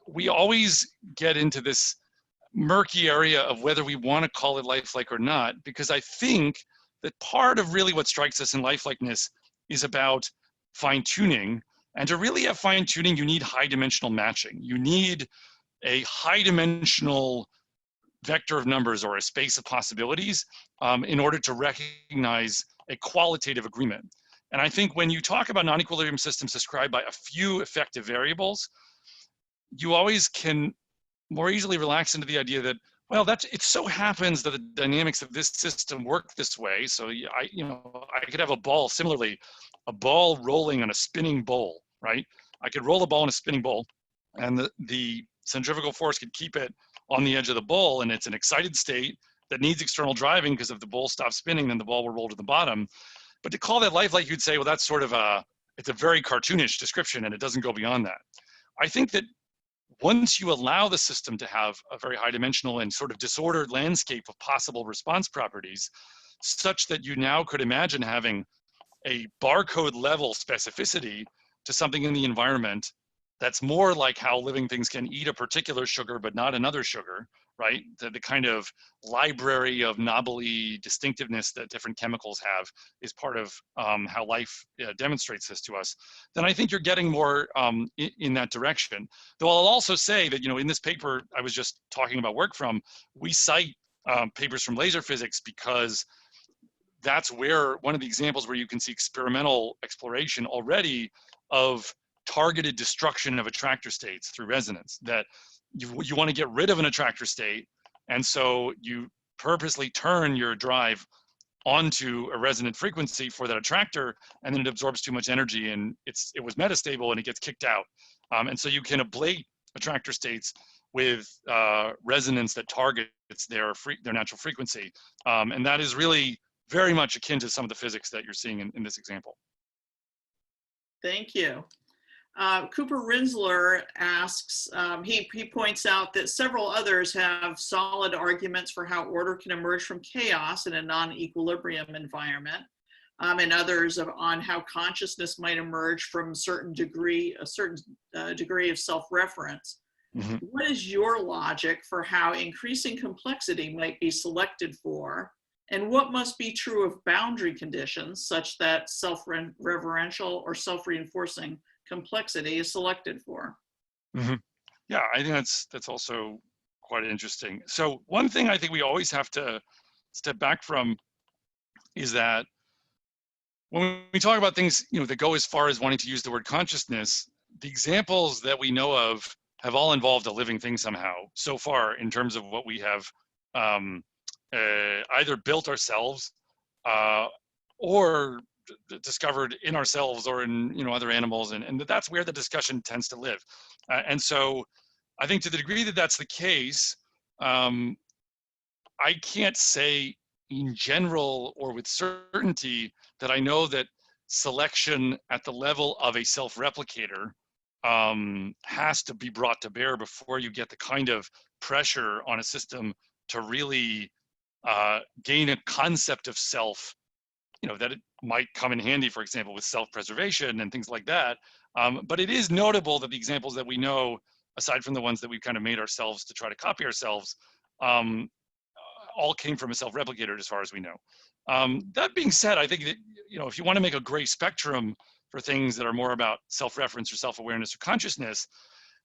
we always get into this murky area of whether we want to call it lifelike or not, because I think that part of really what strikes us in lifelikeness is about fine tuning. And to really have fine tuning, you need high dimensional matching. You need a high dimensional vector of numbers or a space of possibilities in order to recognize a qualitative agreement. And I think when you talk about non-equilibrium systems described by a few effective variables, you always can more easily relax into the idea that, well, it so happens that the dynamics of this system work this way. So I could have a ball, similarly, a ball rolling on a spinning bowl, right? I could roll a ball in a spinning bowl, and the centrifugal force could keep it on the edge of the bowl, and it's an excited state that needs external driving, because if the bowl stops spinning, then the ball will roll to the bottom. But to call that lifelike, you'd say, well, that's sort of it's a very cartoonish description, and it doesn't go beyond that. I think that once you allow the system to have a very high dimensional and sort of disordered landscape of possible response properties, such that you now could imagine having a barcode level specificity to something in the environment that's more like how living things can eat a particular sugar but not another sugar, right? The kind of library of knobbly distinctiveness that different chemicals have is part of how life demonstrates this to us. Then I think you're getting more in that direction. Though I'll also say that, in this paper I was just talking about work from, we cite papers from laser physics because that's where one of the examples where you can see experimental exploration already of targeted destruction of attractor states through resonance, that you want to get rid of an attractor state, and so you purposely turn your drive onto a resonant frequency for that attractor, and then it absorbs too much energy and it was metastable and it gets kicked out. And so you can ablate attractor states with resonance that targets their natural frequency. And that is really very much akin to some of the physics that you're seeing in this example. Thank you. Cooper Rinsler asks, he points out that several others have solid arguments for how order can emerge from chaos in a non-equilibrium environment, and others on how consciousness might emerge from a certain degree of self-reference. Mm-hmm. What is your logic for how increasing complexity might be selected for, and what must be true of boundary conditions such that self-referential or self-reinforcing complexity is selected for? Mm-hmm. Yeah, I think that's also quite interesting. So one thing I think we always have to step back from is that when we talk about things, that go as far as wanting to use the word consciousness, the examples that we know of have all involved a living thing somehow so far, in terms of what we have either built ourselves or discovered in ourselves or in other animals, and that's where the discussion tends to live. And so I think to the degree that that's the case, I can't say in general or with certainty that I know that selection at the level of a self-replicator has to be brought to bear before you get the kind of pressure on a system to really gain a concept of self, that it might come in handy, for example, with self-preservation and things like that. But it is notable that the examples that we know, aside from the ones that we've kind of made ourselves to try to copy ourselves, all came from a self-replicator as far as we know. That being said, I think that, if you want to make a gray spectrum for things that are more about self-reference or self-awareness or consciousness,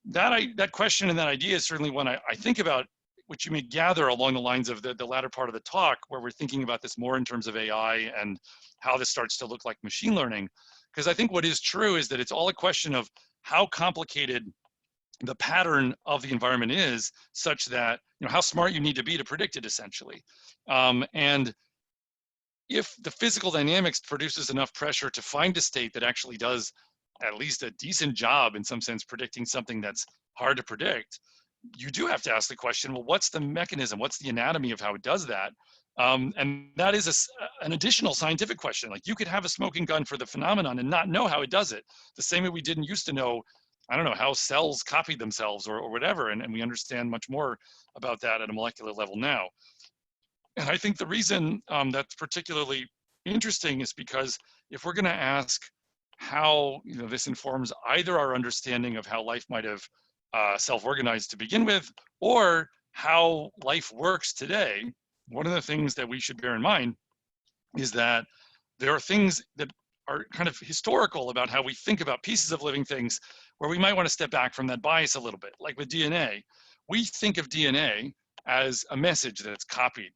that question and that idea is certainly one I think about, which you may gather along the lines of the latter part of the talk, where we're thinking about this more in terms of AI and how this starts to look like machine learning. Because I think what is true is that it's all a question of how complicated the pattern of the environment is, such that, how smart you need to be to predict it, essentially. And if the physical dynamics produces enough pressure to find a state that actually does at least a decent job in some sense predicting something that's hard to predict, you do have to ask the question, well, what's the mechanism? What's the anatomy of how it does that? And that is an additional scientific question. Like, you could have a smoking gun for the phenomenon and not know how it does it. The same way we didn't used to know, I don't know, how cells copy themselves or whatever. And we understand much more about that at a molecular level now. And I think the reason that's particularly interesting is because if we're going to ask how this informs either our understanding of how life might have self-organized to begin with, or how life works today, one of the things that we should bear in mind is that there are things that are kind of historical about how we think about pieces of living things where we might want to step back from that bias a little bit. Like with DNA, we think of DNA as a message that's copied.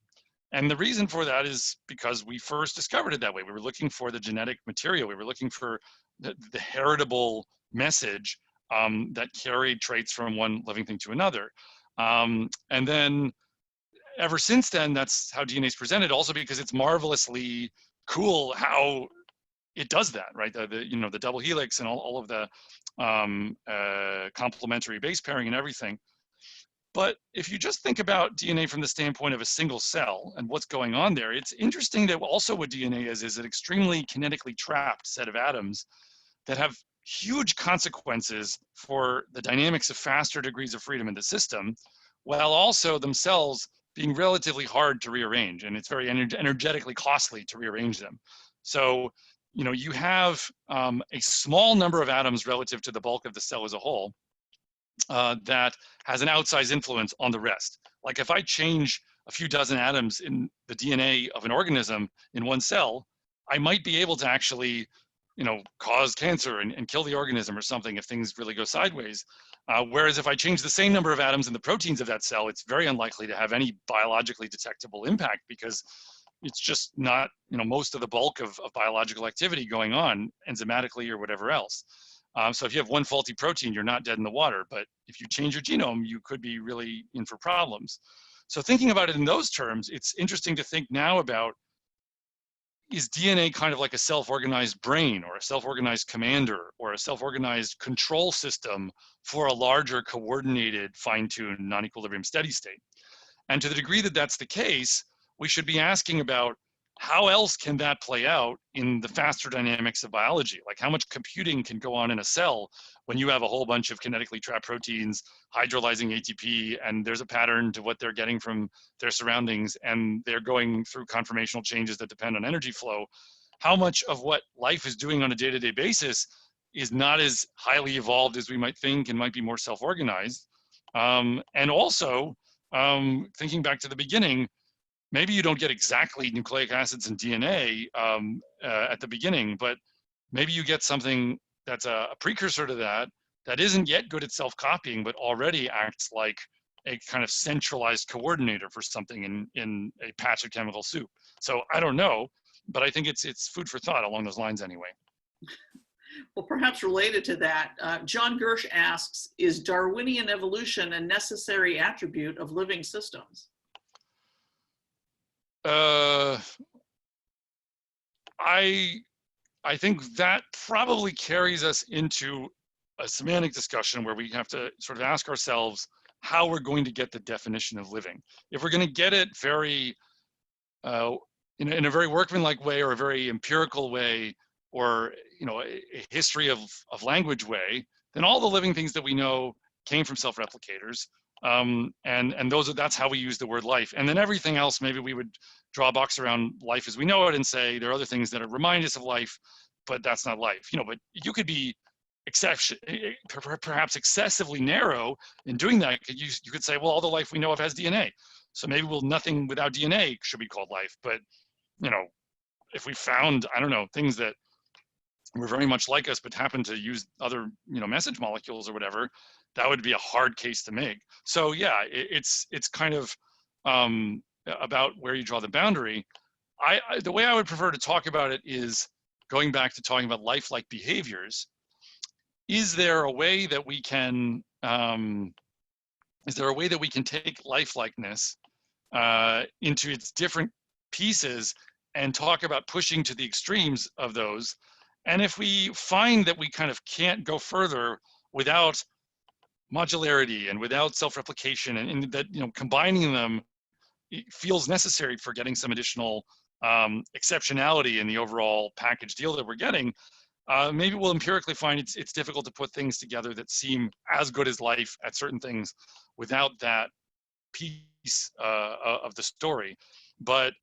And the reason for that is because we first discovered it that way. We were looking for the genetic material. We were looking for the heritable message that carried traits from one living thing to another. And then ever since then, that's how DNA is presented, also because it's marvelously cool how it does that, right? The double helix and all of the complementary base pairing and everything. But if you just think about DNA from the standpoint of a single cell and what's going on there, it's interesting that also what DNA is an extremely kinetically trapped set of atoms that have huge consequences for the dynamics of faster degrees of freedom in the system, while also themselves being relatively hard to rearrange. And it's very energetically costly to rearrange them. So, you have a small number of atoms relative to the bulk of the cell as a whole, that has an outsized influence on the rest. Like, if I change a few dozen atoms in the DNA of an organism in one cell, I might be able to actually, cause cancer and kill the organism or something if things really go sideways. Whereas if I change the same number of atoms in the proteins of that cell, it's very unlikely to have any biologically detectable impact, because it's just not, most of the bulk of biological activity going on enzymatically or whatever else. So if you have one faulty protein, you're not dead in the water. But if you change your genome, you could be really in for problems. So thinking about it in those terms, it's interesting to think now about, is DNA kind of like a self-organized brain or a self-organized commander or a self-organized control system for a larger coordinated, fine-tuned, non-equilibrium steady state? And to the degree that that's the case, we should be asking about how else can that play out in the faster dynamics of biology? Like, how much computing can go on in a cell when you have a whole bunch of kinetically trapped proteins hydrolyzing ATP, and there's a pattern to what they're getting from their surroundings, and they're going through conformational changes that depend on energy flow? How much of what life is doing on a day-to-day basis is not as highly evolved as we might think and might be more self-organized? And also, thinking back to the beginning, maybe you don't get exactly nucleic acids and DNA at the beginning, but maybe you get something that's a precursor to that isn't yet good at self-copying, but already acts like a kind of centralized coordinator for something in a patch of chemical soup. So I don't know, but I think it's food for thought along those lines anyway. Well, perhaps related to that, John Gersh asks, is Darwinian evolution a necessary attribute of living systems? I think that probably carries us into a semantic discussion where we have to sort of ask ourselves how we're going to get the definition of living. If we're going to get it very in a very workmanlike way, or a very empirical way, or a history of language way, then all the living things that we know came from self-replicators. And that's how we use the word life. And then everything else, maybe we would draw a box around life as we know it and say there are other things that remind us of life, but that's not life. But you could be perhaps excessively narrow in doing that. You could say, well, all the life we know of has DNA. So maybe nothing without DNA should be called life. But if we found, I don't know, things that were very much like us but happen to use other message molecules or whatever, that would be a hard case to make. So yeah, it's kind of about where you draw the boundary. The way I would prefer to talk about it is going back to talking about lifelike behaviors. Is there a way that we can take lifelikeness into its different pieces and talk about pushing to the extremes of those, And if we find that we kind of can't go further without modularity and without self-replication, and that, you know, combining them feels necessary for getting some additional exceptionality in the overall package deal that we're getting, maybe we'll empirically find it's difficult to put things together that seem as good as life at certain things without that piece of the story. But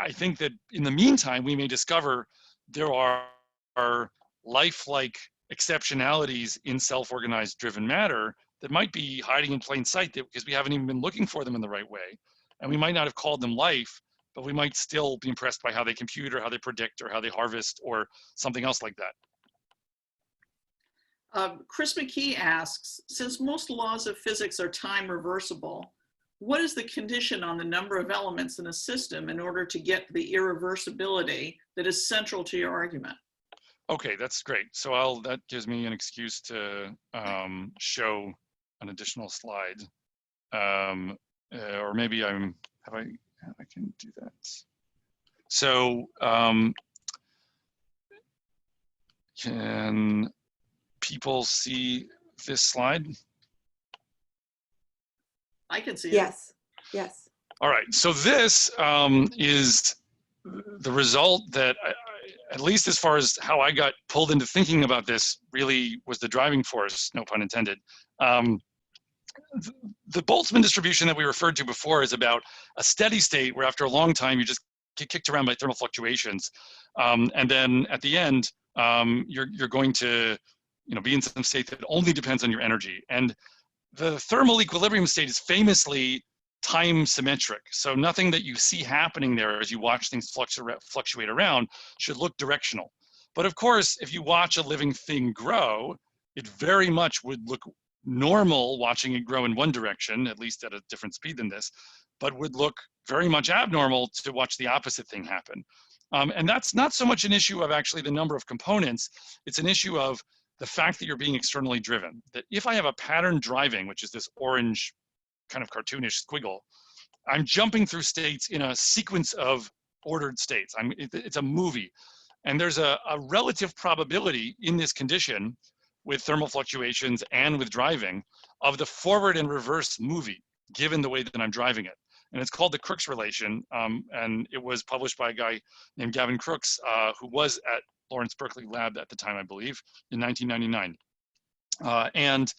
I think that in the meantime, we may discover there are lifelike exceptionalities in self-organized driven matter that might be hiding in plain sight because we haven't even been looking for them in the right way. And we might not have called them life, but we might still be impressed by how they compute or how they predict or how they harvest or something else like that. Chris McKee asks, since most laws of physics are time reversible, what is the condition on the number of elements in a system in order to get the irreversibility that is central to your argument? Okay, that's great. So that gives me an excuse to show an additional slide. Or maybe I can do that. So can people see this slide? I can see it. Yes, yes. All right, so this is the result that, at least as far as how I got pulled into thinking about this, really was the driving force, no pun intended. The Boltzmann distribution that we referred to before is about a steady state where after a long time you just get kicked around by thermal fluctuations, and then at the end you're going to, you know, be in some state that only depends on your energy. And the thermal equilibrium state is famously time symmetric, so nothing that you see happening there as you watch things fluctuate around should look directional. But of course, if you watch a living thing grow, it very much would look normal watching it grow in one direction, at least at a different speed than this, but would look very much abnormal to watch the opposite thing happen. And that's not so much an issue of actually the number of components, it's an issue of the fact that you're being externally driven. That if I have a pattern driving, which is this orange kind of cartoonish squiggle, I'm jumping through states in a sequence of ordered states. It's a movie. And there's a relative probability in this condition with thermal fluctuations and with driving of the forward and reverse movie, given the way that I'm driving it. And it's called the Crookes relation. And it was published by a guy named Gavin Crookes, who was at Lawrence Berkeley Lab at the time, I believe, in 1999. And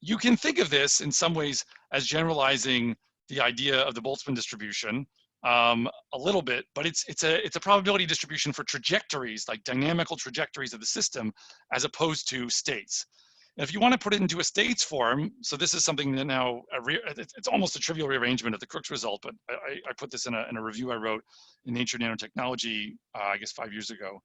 you can think of this in some ways as generalizing the idea of the Boltzmann distribution a little bit, but it's a probability distribution for trajectories, like dynamical trajectories of the system, as opposed to states. And if you want to put it into a states form, so this is something that now, it's almost a trivial rearrangement of the Crookes result, but I put this in a review I wrote in Nature Nanotechnology, I guess 5 years ago.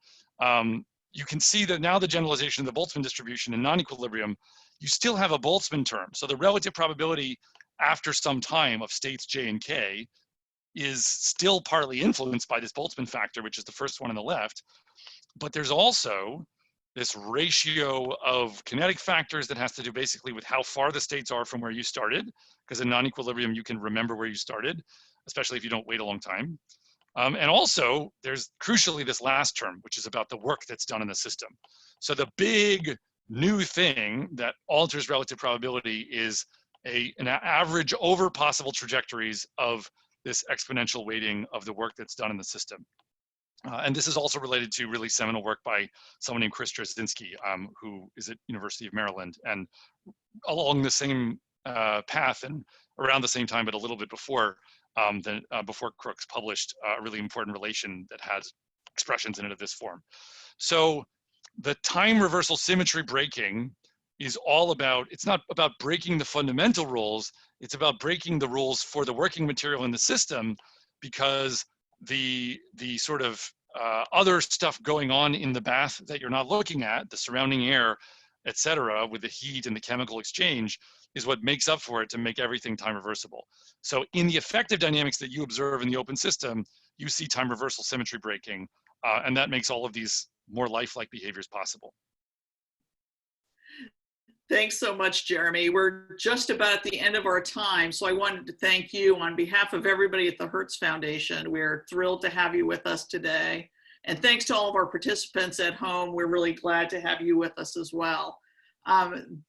You can see that now the generalization of the Boltzmann distribution in non-equilibrium, you still have a Boltzmann term. So the relative probability after some time of states J and K is still partly influenced by this Boltzmann factor, which is the first one on the left. But there's also this ratio of kinetic factors that has to do basically with how far the states are from where you started, because in non-equilibrium, you can remember where you started, especially if you don't wait a long time. And also, there's crucially this last term, which is about the work that's done in the system. So the big new thing that alters relative probability is an average over possible trajectories of this exponential weighting of the work that's done in the system. And this is also related to really seminal work by someone named Chris Drzynski, who is at University of Maryland, and along the same path and around the same time, but a little bit before, before Crookes published a really important relation that has expressions in it of this form. So the time reversal symmetry breaking is all about, it's not about breaking the fundamental rules, it's about breaking the rules for the working material in the system, because the sort of other stuff going on in the bath that you're not looking at, the surrounding air, et cetera, with the heat and the chemical exchange, is what makes up for it to make everything time reversible. So in the effective dynamics that you observe in the open system, you see time reversal symmetry breaking, and that makes all of these more lifelike behaviors possible. Thanks so much, Jeremy. We're just about at the end of our time, so I wanted to thank you on behalf of everybody at the Hertz Foundation. We're thrilled to have you with us today. And thanks to all of our participants at home. We're really glad to have you with us as well.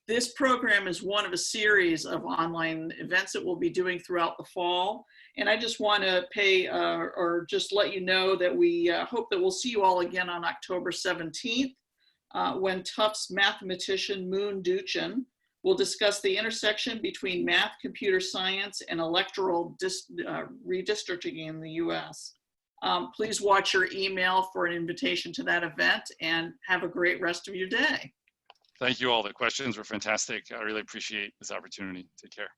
This program is one of a series of online events that we'll be doing throughout the fall. And I just want to just let you know that we hope that we'll see you all again on October 17th, when Tufts mathematician Moon Duchin will discuss the intersection between math, computer science, and electoral redistricting in the US. Please watch your email for an invitation to that event, and have a great rest of your day. Thank you all. The questions were fantastic. I really appreciate this opportunity. Take care.